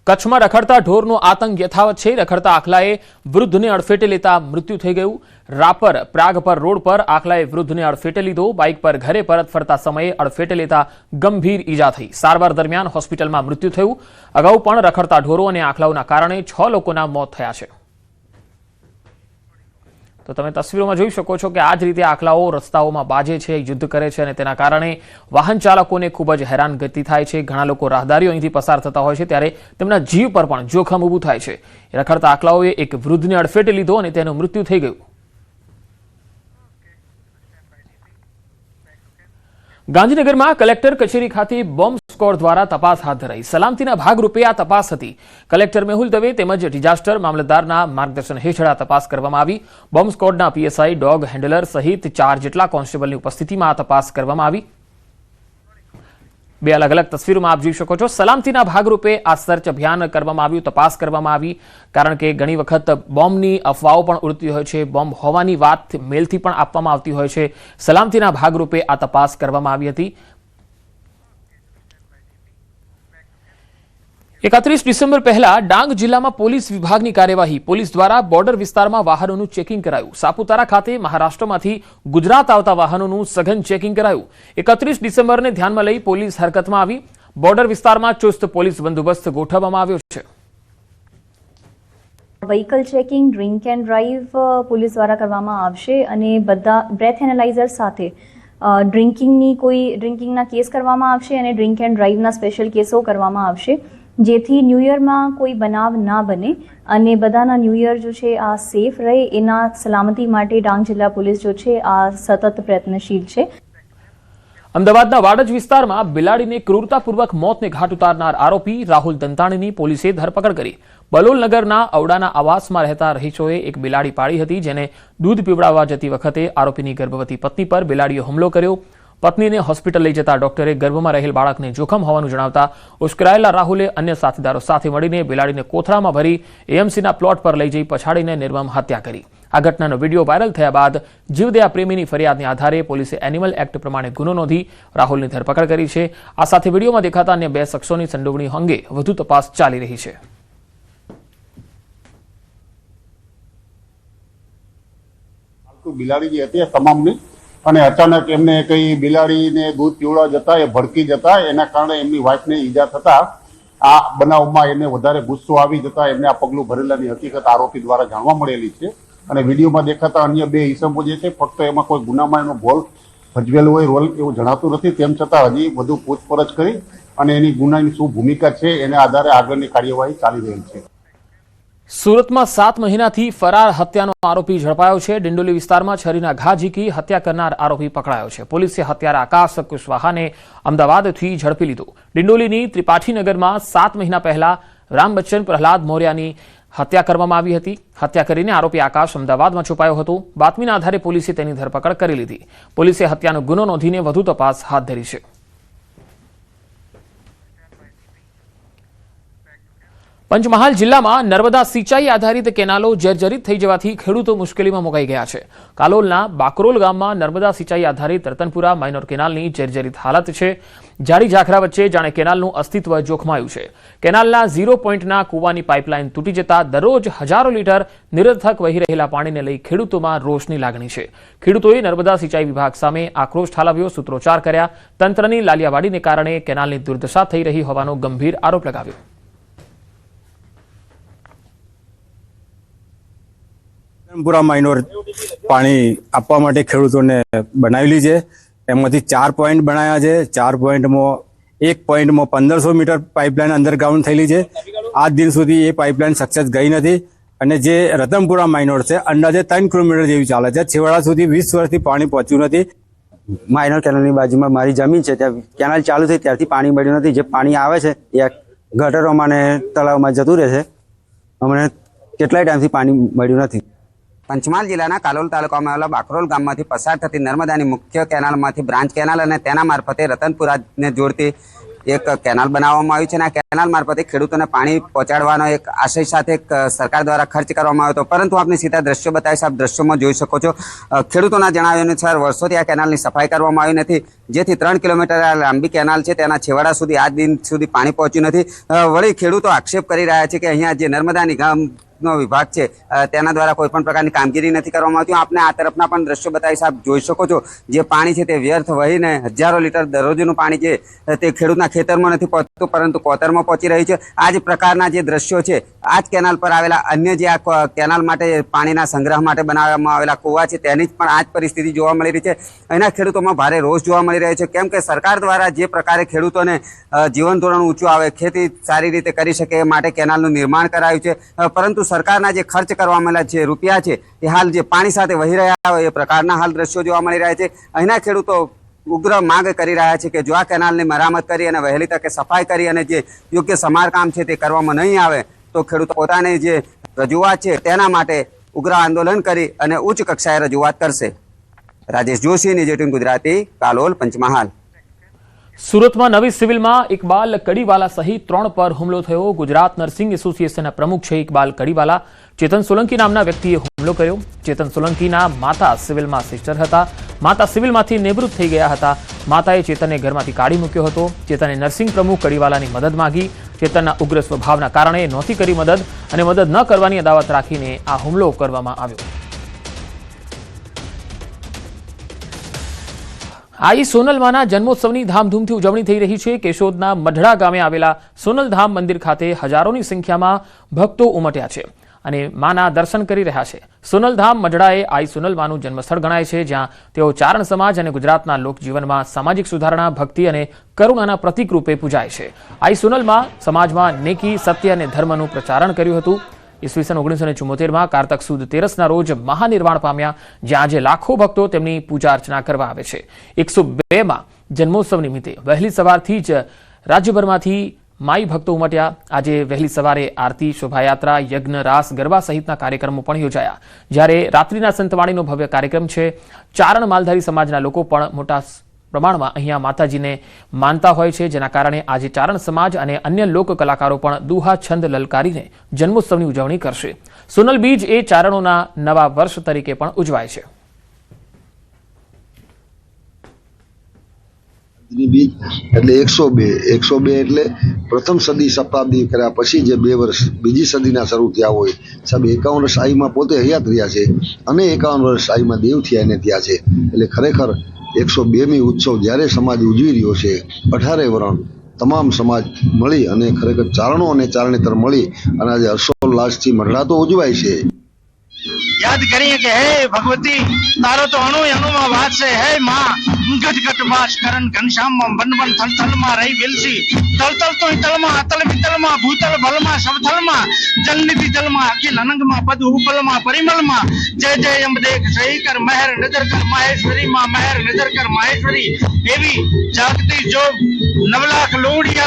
કચ્છમાં રખડતા ઢોરનો આતંક યથાવત છે। રખડતા આખલાએ વૃદ્ધને અડફેટે લેતા મૃત્યુ થઈ ગયું। રાપર પ્રાગપર રોડ પર આખલાએ વૃદ્ધને અડફેટે લીધો। બાઇક પર ઘરે પરત ફરતા સમયે અડફેટે લેતા ગંભીર ઈજા થઈ। સારવાર દરમિયાન હોસ્પિટલમાં મૃત્યુ થયું। અગાઉ પણ રખડતા ઢોરો અને આખલાઓના કારણે 6 લોકોના મોત થયા છે। તો તમે તસવીરોમાં જોઈ શકો છો કે આ જ રીતે આખલાઓ રસ્તાઓમાં બાજે છે, યુદ્ધ કરે છે અને તેના કારણે વાહન ચાલકોને ખૂબ જ હેરાનગતિ થાય છે। ઘણા લોકો રાહદારીઓ અહીંથી પસાર થતા હોય છે ત્યારે તેમના જીવ પર પણ જોખમ ઊભું થાય છે। રખડતા આખલાઓએ એક વૃદ્ધને અડફેટે લીધો અને તેનું મૃત્યુ થઈ ગયું। ગાંધીનગરમાં કલેક્ટર કચેરી ખાતે બોમ્બ સ્ક્વોડ દ્વારા તપાસ હાથ ધરાઈ। સલામતીના ભાગરૂપે આ તપાસ હતી। કલેક્ટર મેહુલ દવે તેમજ ડિઝાસ્ટર મામલતદારના માર્ગદર્શન હેઠળ આ તપાસ કરવામાં આવી। બોમ્બ સ્ક્વોડના પીએસઆઈ, ડોગ હેન્ડલર સહિત 4 જેટલા કોન્સ્ટેબલની ઉપસ્થિતિમાં આ તપાસ કરવામાં આવી। બે અલગ અલગ તસવીરોમાં આપ જોઈ શકો છો। સલામતીના ભાગરૂપે આ સર્ચ અભિયાન કરવામાં આવ્યું, તપાસ કરવામાં આવી, કારણ કે ઘણી વખત બોમ્બની અફવાઓ પણ ઉડતી હોય છે, બોમ્બ હોવાની વાત મેલથી પણ આપવામાં આવતી હોય છે। સલામતીના ભાગરૂપે આ તપાસ કરવામાં આવી હતી। 31 ડિસેમ્બર પહેલા ડાંગ જિલ્લામાં પોલીસ વિભાગની કાર્યવાહી। પોલીસ દ્વારા બોર્ડર વિસ્તારમાં વાહનોનું ચેકિંગ કરાયું। સાપુતારા ખાતે મહારાષ્ટ્રમાંથી ગુજરાત આવતા વાહનોનું સઘન ચેકિંગ કરાયું। 31 ડિસેમ્બરને ધ્યાનમાં લઈ પોલીસ હરકતમાં આવી। બોર્ડર વિસ્તારમાં ચુસ્ત પોલીસ બંદોબસ્ત ગોઠવવામાં આવ્યો છે। Vehicle checking, drink and drive police દ્વારા કરવામાં આવશે અને બધા બ્રેથ એનાલાઇઝર સાથે ડ્રિંકિંગના કેસ કરવામાં આવશે અને ડ્રિંક એન્ડ ડ્રાઈવના સ્પેશિયલ કેસો કરવામાં આવશે, જેથી ન્યૂ યરમાં કોઈ બનાવ ના બને અને બધાના ન્યૂ યર જો છે આ સેફ રહે, એના સલામતી માટે ડાંગ જિલ્લા પોલીસ જો છે આ સતત પ્રયત્નશીલ છે। અમદાવાદના વાડજ વિસ્તારમાં બિલાડીને ક્રૂરતાપૂર્વક મોતને ઘાટ ઉતારનાર આરોપી રાહુલ દંતાણીની પોલીસે ધરપકડ કરી। બલોલનગરના ઔડાના આવાસમાં રહેતા રહીશોએ એક બિલાડી પાળી હતી, જેને દૂધ પીવડાવવા જતી વખતે આરોપીની ગર્ભવતી પત્ની પર બિલાડીએ હુમલો કર્યો। પત્નીને હોસ્પિટલ લઈ જતા ડોક્ટરે ગર્ભમાં રહેલ બાળકને જોખમ હોવાનું જણાવતા ઉશ્કેરાયેલા રાહુલે અન્ય સાથીદારો સાથે મળીને બિલાડીને કોથળામાં ભરી એએમસીના પ્લોટ પર લઈ જઈ પછાડીને નિર્મમ હત્યા કરી। આ ઘટનાનો વિડીયો વાયરલ થયા બાદ જીવદયા પ્રેમીની ફરિયાદને આધારે પોલીસે એનિમલ એક્ટ પ્રમાણે ગુનો નોંધી રાહુલની ધરપકડ કરી છે। આ સાથે વિડીયોમાં દેખાતા અન્ય 2 શખ્સોની સંડોવણી અંગે વધુ તપાસ ચાલી રહી છે। બિલાડી જે હતી તમામની અને અચાનક એમને કઈ બિલાડીને દૂધ પીવડાવવા જતા એ ભડકી જતા એના કારણે એમની વાઇફને ઈજા થતા આ બનાવમાં એને વધારે ગુસ્સો આવી જતા એમને આ પગલું ભરેલાની હકીકત આરોપી દ્વારા જાણવા મળેલી છે। અને વિડીયોમાં દેખાતા અન્ય 2 ઈસમો જે છે ફક્ત એમાં કોઈ ગુનામાં એનો ભોલ ભજવેલો હોય રોલ એવું જણાતું નથી। તેમ છતાં હજી વધુ પૂછપરછ કરી અને એની ગુનાની શું ભૂમિકા છે એના આધારે આગળની કાર્યવાહી ચાલી રહી છે। સુરતમાં 7 મહિનાથી ફરાર હત્યાનો આરોપી ઝડપાયો છે। ડિંડોલી વિસ્તારમાં છરીના ઘા ઝીકી હત્યા કરનાર આરોપી પકડાયો છે। પોલીસે હત્યારા આકાશ કુશવાહાને અમદાવાદથી ઝડપી લીધો। ડિંડોલીની ત્રિપાઠીનગરમાં 7 મહિના પહેલા રામ બચ્ચન પ્રહલાદ મૌર્યાની હત્યા કરવામાં આવી હતી। હત્યા કરીને આરોપી આકાશ અમદાવાદમાં છુપાયો હતો। બાતમીના આધારે પોલીસે તેની ધરપકડ કરી લીધી। પોલીસે હત્યાનો ગુનો નોંધીને વધુ તપાસ હાથ ધરી છે। પંચમહાલ જિલ્લામાં નર્મદા સિંચાઈ આધારિત કેનાલો જર્જરિત થઈ જવાથી ખેડૂતો મુશ્કેલીમાં મુકાઈ ગયા છે। કાલોલના બાકરોલ ગામમાં નર્મદા સિંચાઈ આધારિત રતનપુરા માઇનોર કેનાલની જર્જરિત હાલત છે। જાડી ઝાખરા વચ્ચે જાણે કેનાલનું અસ્તિત્વ જોખમાયું છે। કેનાલના 0 પોઈન્ટના કૂવાની પાઇપલાઇન તૂટી જતા દરરોજ હજારો લીટર નિરર્થક વહી રહેલા પાણીને લઈ ખેડૂતોમાં રોષની લાગણી છે। ખેડૂતોએ નર્મદા સિંચાઈ વિભાગ સામે આક્રોશ ઠાલવ્યો, સૂત્રોચ્ચાર કર્યા। તંત્રની લાલિયાવાડીને કારણે કેનાલની દુર્દશા થઈ રહી હોવાનો ગંભીર આરોપ લગાવ્યો। રતનપુરા માઇનોર પાણી આપવા માટે ખેડૂતોને બનાવેલી છે। એમાંથી 4 પોઈન્ટ બનાવ્યા છે। 4 પોઈન્ટમાં 1 પોઈન્ટમાં 1500 મીટર પાઇપલાઇન અંડરગ્રાઉન્ડ થયેલી છે। આજ દિન સુધી એ પાઇપલાઇન સક્સેસ ગઈ નથી અને જે રતનપુરા માઇનોર છે અંદાજે 3 કિલોમીટર જેવી ચાલે છે। છેવાડા સુધી 20 વર્ષથી પાણી પહોંચ્યું નથી। માઇનોર કેનાલની બાજુમાં મારી જમીન છે, ત્યાં કેનાલ ચાલુ થઈ ત્યારથી પાણી મળ્યું નથી। જે પાણી આવે છે એ ગટરોમાં અને તળાવમાં જતું રહે છે। અમને કેટલાય ટાઈમથી પાણી મળ્યું નથી। પંચમહાલ જિલ્લાના કાલોલ તાલુકામાં આવેલા બાકરોલ ગામમાંથી પસાર થતી નર્મદાની મુખ્ય કેનાલમાંથી બ્રાન્ચ કેનાલ અને તેના મારફતે રતનપુરાને જોડતી એક કેનાલ બનાવવામાં આવી છે અને આ કેનાલ મારફતે ખેડૂતોને પાણી પહોંચાડવાનો એક આશય સાથે એક સરકાર દ્વારા ખર્ચ કરવામાં આવ્યો હતો, પરંતુ આપને સીધા દ્રશ્યો બતાવીશ, આપ દ્રશ્યોમાં જોઈ શકો છો ખેડૂતોના જણાવ્યા અનુસાર વર્ષોથી આ કેનાલની સફાઈ કરવામાં આવી નથી, જેથી 3 કિલોમીટર લાંબી કેનાલ છે તેના છેવાડા સુધી આજ દિન સુધી પાણી પહોંચ્યું નથી। વળી ખેડૂતો આક્ષેપ કરી રહ્યા છે કે અહીંયા જે નર્મદા નિગમ નો વિભાગ છે તેના દ્વારા કોઈ પણ પ્રકારની કામગીરી નથી કરવામાં આવતી। આપને આ તરફના પણ દ્રશ્યો બતાવીશ, આપ જોઈ શકો છો જે પાણી છે તે વ્યર્થ વહીને હજારો લીટર દરરોજનું પાણી છે તે ખેડૂતના ખેતરમાં નથી પહોંચતું પરંતુ કોતરમાં પહોંચી રહ્યું છે। આ જ પ્રકારના જે દ્રશ્યો છે આ જ કેનાલ પર આવેલા અન્ય જે આ કેનાલ માટે પાણીના સંગ્રહ માટે બનાવવામાં આવેલા કૂવા છે તેની જ પણ આ જ પરિસ્થિતિ જોવા મળી રહી છે। અહીંના ખેડૂતોમાં ભારે રોષ જોવા મળી રહ્યો છે, કેમ કે સરકાર દ્વારા જે પ્રકારે ખેડૂતોને જીવન ધોરણ ઊંચું આવે, ખેતી સારી રીતે કરી શકે એ માટે કેનાલનું નિર્માણ કરાયું છે, પરંતુ સરકારના જે ખર્ચ કરવામાં આવેલા જે રૂપિયા છે એ હાલ જે પાણી સાથે વહી રહ્યા હોય એ પ્રકારના હાલ દ્રશ્યો જોવા મળી રહ્યા છે। અહીંના ખેડૂતો ઉગ્ર માંગ કરી રહ્યા છે કે જો આ કેનાલની મરામત કરી અને વહેલી તકે સફાઈ કરી અને જે યોગ્ય સમારકામ છે તે કરવામાં નહીં આવે તો ખેડૂતો પોતાની જે રજૂઆત છે તેના માટે ઉગ્ર આંદોલન કરી અને ઉચ્ચ કક્ષાએ રજૂઆત કરશે। રાજેશ જોશી, નિજ18 ગુજરાતી, કાલોલ, પંચમહાલ। સુરતમાં નવી સિવિલમાં ઇકબાલ કડીવાલા સહિત 3 પર હુમલો થયો। ગુજરાત નર્સિંગ એસોસિએશનના પ્રમુખ છે ઇકબાલ કડીવાલા ચેતન સોલંકી નામના વ્યક્તિએ હુમલો કર્યો। ચેતન સોલંકીના માતા સિવિલમાં સિસ્ટર હતા। માતા સિવિલમાંથી નિવૃત્ત થઈ ગયા હતા। માતાએ ચેતનને ઘરમાંથી કાઢી મૂક્યો હતો। ચેતને નર્સિંગ પ્રમુખ કડીવાલાની મદદ માંગી। ચેતનના ઉગ્ર સ્વભાવના કારણે નહોતી કરી મદદ અને મદદ ન કરવાની અદાવત રાખીને આ હુમલો કરવામાં આવ્યો। આઈ સોનલમાના જન્મોત્સવની ધામધૂમથી ઉજવણી થઈ રહી છે। કેશોદના મઢડા ગામે આવેલા સોનલધામ મંદિર ખાતે હજારોની સંખ્યામાં ભક્તો ઉમટ્યા છે અને માના દર્શન કરી રહ્યા છે। સોનલધામ મઢડાએ આઈ સોનલમાનું જન્મસ્થળ ગણાય છે, જ્યાં તેઓ ચારણ સમાજ અને ગુજરાતના લોકજીવનમાં સામાજિક સુધારણા, ભક્તિ અને કરુણાના પ્રતીક રૂપે પૂજાય છે। આઈ સોનલમાં સમાજમાં નેકી, સત્ય અને ધર્મનું પ્રચારણ કર્યું હતું। ઈસવીસન 1974માં કારતક સુદ 13ના રોજ મહાનિર્વાણ પામ્યા, જ્યાં આજે લાખો ભક્તો તેમની પૂજા અર્ચના કરવા આવે છે। 102માં જન્મોત્સવ નિમિત્તે વહેલી સવારથી જ રાજ્યભરમાંથી માઈ ભક્તો ઉમટ્યા। આજે વહેલી સવારે આરતી, શોભાયાત્રા, યજ્ઞ, રાસ, ગરબા સહિતના કાર્યક્રમો પણ યોજાયા, જ્યારે રાત્રિના સંતવાણીનો ભવ્ય કાર્યક્રમ છે। ચારણ માલધારી સમાજના લોકો પણ મોટા પ્રમાણમાં અહીંયા માતાજીને માનતા હોય છે, જેના કારણે આજે ચારણ સમાજ અને અન્ય લોક કલાકારો પણ દુહા છંદ લલકારીને જન્મોત્સવની ઉજવણી કરશે। સોનલ બીજ એ ચારણોના નવા વર્ષ તરીકે પણ ઉજવાય છે। બીજ એટલે 102 એટલે પ્રથમ સદી શતાબ્દી કર્યા પછી જે 2 વર્ષ બીજી સદીના શરૂ થયા હોય, સાહેબ 51 વર્ષ આઈમાં પોતે હયાત રહ્યા છે અને 51 વર્ષ આઈમાં દેવ થયા એને થયા છે, એટલે ખરેખર 102મી ઉત્સવ જ્યારે સમાજ ઉજવી રહ્યો છે, 18 વરણ તમામ સમાજ મળી અને ખરેખર ચારણો અને ચારણેતર મળી અને આજે હર્ષોલ્લાસથી મઢડા તો ઉજવાય છે। याद करिए कि हे भगवती तारो तो अणु अणुमा वास है, हे मां गट गट वास करन घनश्याम बन बन थल थल मा रही विलसी तल तल तो तल मा अतल वितल मा भूतल बल मा सब थल मा जल निधि जल मा अखिल अनंग मा पद उपल मा परिमल मा जय जय अम्ब देख सही कर महर नजर कर माहेश्वरी मा महर नजर कर माहेश्वरी एवी जागती जो 9 लाख लोहड़ी